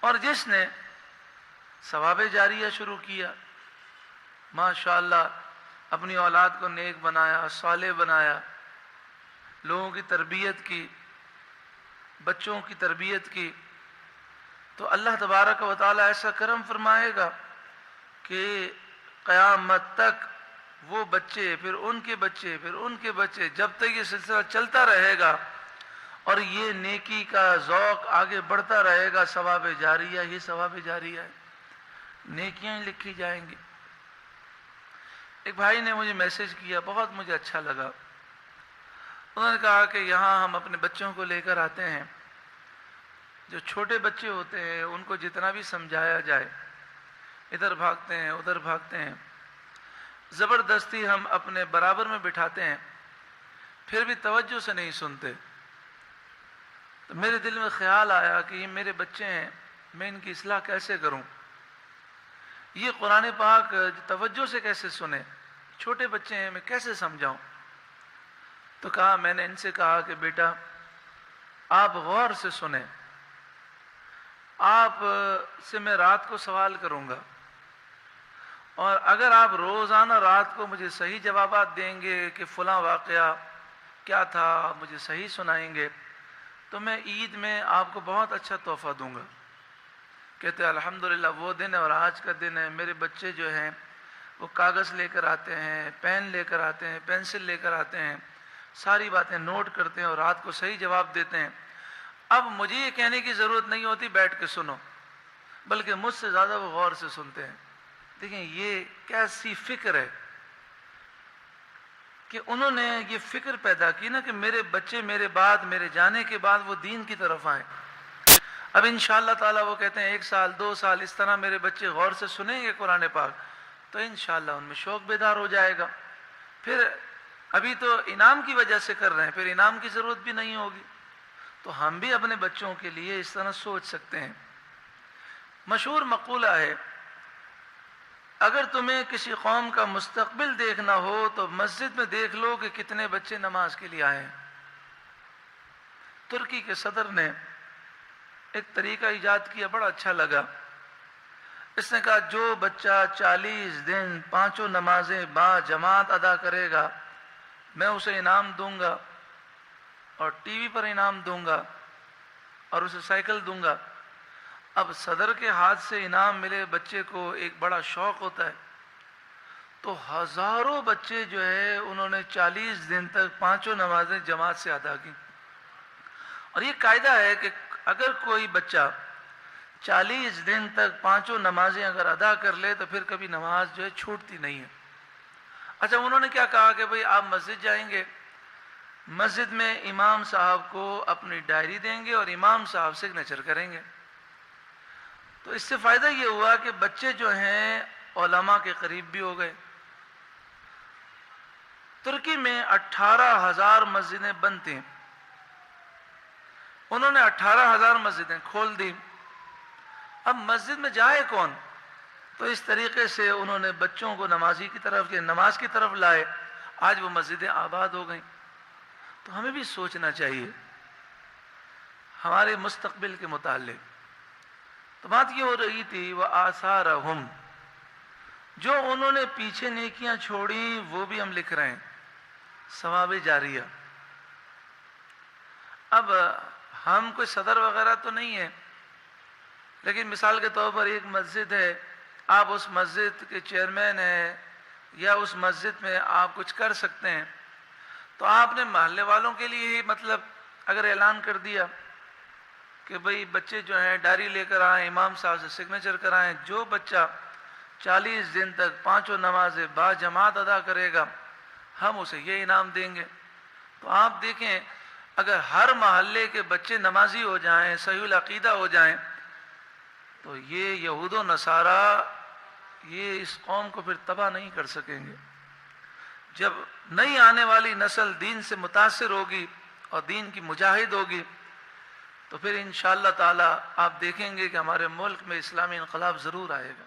اور جس نے ثواب جاریہ شروع کیا، ماشاءاللہ اپنی اولاد کو نیک بنایا، صالح بنایا، لوگوں کی تربیت کی، بچوں کی تربیت کی، تو اللہ تبارک و تعالی ایسا کرم فرمائے گا کہ قیامت تک وہ بچے، پھر ان کے بچے، پھر ان کے بچے، جب تک یہ سلسلہ چلتا رہے گا اور یہ نیکی کا ذوق آگے بڑھتا رہے گا، ثواب جاریہ ہی ثواب جاریہ ہے، نیکیاں ہی لکھی جائیں گی۔ ایک بھائی نے مجھے میسج کیا، بہت مجھے اچھا لگا۔ انہوں نے کہا کہ یہاں ہم اپنے بچوں کو لے کر آتے ہیں، جو چھوٹے بچے ہوتے ہیں ان کو جتنا بھی سمجھایا جائے ادھر بھاگتے ہیں ادھر بھاگتے ہیں، زبردستی ہم اپنے برابر میں بٹھاتے ہیں، پھر بھی توجہ سے نہیں سنتے۔ تو میرے دل میں خیال آیا کہ یہ میرے بچے ہیں، میں ان کی اصلاح کیسے کروں؟ یہ قرآن پاک توجہ سے کیسے سنیں؟ چھوٹے بچے ہیں، میں کیسے سمجھاؤں؟ تو کہا، میں نے ان سے کہا کہ بیٹا آپ غور سے سنیں، آپ سے میں رات کو سوال کروں گا، اور اگر آپ روزانہ رات کو مجھے صحیح جوابات دیں گے کہ فلاں واقعہ کیا تھا، آپ مجھے صحیح سنائیں گے، تو میں عید میں آپ کو بہت اچھا تحفہ دوں گا۔ کہتے ہیں الحمدللہ وہ دن ہے اور آج کا دن ہے، میرے بچے جو ہیں وہ کاغذ لے کر آتے ہیں، پین لے کر آتے ہیں، پینسل لے کر آتے ہیں، ساری باتیں نوٹ کرتے ہیں اور رات کو صحیح جواب دیتے ہیں۔ اب مجھے یہ کہنے کی ضرورت نہیں ہوتی بیٹھ کے سنو، بلکہ مجھ سے زیادہ وہ غور سے سنتے ہیں۔ دیکھیں یہ کیسی فکر ہے کہ انہوں نے یہ فکر پیدا کی نا کہ میرے بچے میرے بعد، میرے جانے کے بعد وہ دین کی طرف آئیں۔ اب انشاءاللہ تعالی وہ کہتے ہیں 1 سال 2 سال اس طرح میرے بچے غور سے سنیں گے قرآن پاک، تو انشاءاللہ ان میں شوق بیدار ہو جائے گا۔ پھر ابھی تو انعام کی وجہ سے کر رہے ہیں، پھر انعام کی ضرورت بھی نہیں ہوگی۔ تو ہم بھی اپنے بچوں کے لیے اس طرح سوچ سکتے ہیں۔ مشہور مقولہ ہے، اگر تمہیں کسی قوم کا مستقبل دیکھنا ہو تو مسجد میں دیکھ لو کہ کتنے بچے نماز کے لیے آئے ہیں۔ ترکی کے صدر نے ایک طریقہ ایجاد کیا، بڑا اچھا لگا۔ اس نے کہا جو بچہ 40 دن 5 نمازیں با جماعت ادا کرے گا میں اسے انعام دوں گا، اور ٹی وی پر انعام دوں گا، اور اسے سائیکل دوں گا۔ اب صدر کے ہاتھ سے انعام ملے بچے کو ایک بڑا شوق ہوتا ہے، تو ہزاروں بچے جو ہے انہوں نے 40 دن تک 5 نمازیں جماعت سے ادا کی۔ اور یہ قاعدہ ہے کہ اگر کوئی بچہ 40 دن تک 5 نمازیں اگر ادا کر لے تو پھر کبھی نماز جو ہے چھوٹتی نہیں ہے۔ اچھا انہوں نے کیا کہا کہ بھئی آپ مسجد جائیں گے، مسجد میں امام صاحب کو اپنی ڈائری دیں گے اور امام صاحب سگنیچر کریں گے۔ تو اس سے فائدہ یہ ہوا کہ بچے جو ہیں علماء کے قریب بھی ہو گئے۔ ترکی میں 18,000 مسجدیں بند تھیں، انہوں نے 18,000 مسجدیں کھول دی۔ اب مسجد میں جائے کون؟ تو اس طریقے سے انہوں نے بچوں کو نماز کی طرف لائے، آج وہ مسجدیں آباد ہو گئیں۔ تو ہمیں بھی سوچنا چاہیے ہمارے مستقبل کے متعلق۔ تو بات یہ ہو رہی تھی وَآثَارَهُمْ، جو انہوں نے پیچھے نیکیاں چھوڑیں وہ بھی ہم لکھ رہے ہیں، ثواب جاریہ۔ اب ہم کوئی صدر وغیرہ تو نہیں ہے، لیکن مثال کے طور پر ایک مسجد ہے، آپ اس مسجد کے چیئرمین ہیں یا اس مسجد میں آپ کچھ کر سکتے ہیں، تو آپ نے محلے والوں کے لیے ہی مطلب اگر اعلان کر دیا کہ بھئی بچے جو ہیں ڈائری لے کر آئیں، امام صاحب سے سگنیچر کرائیں، جو بچہ 40 دن تک 5 نمازیں با جماعت ادا کرے گا ہم اسے یہ انعام دیں گے۔ تو آپ دیکھیں اگر ہر محلے کے بچے نمازی ہو جائیں، صحیح العقیدہ ہو جائیں، تو یہ یہود و نصارہ یہ اس قوم کو پھر تباہ نہیں کر سکیں گے۔ جب نئی آنے والی نسل دین سے متاثر ہوگی اور دین کی مجاہد ہوگی تو پھر انشاءاللہ تعالی آپ دیکھیں گے کہ ہمارے ملک میں اسلامی انقلاب ضرور آئے گا۔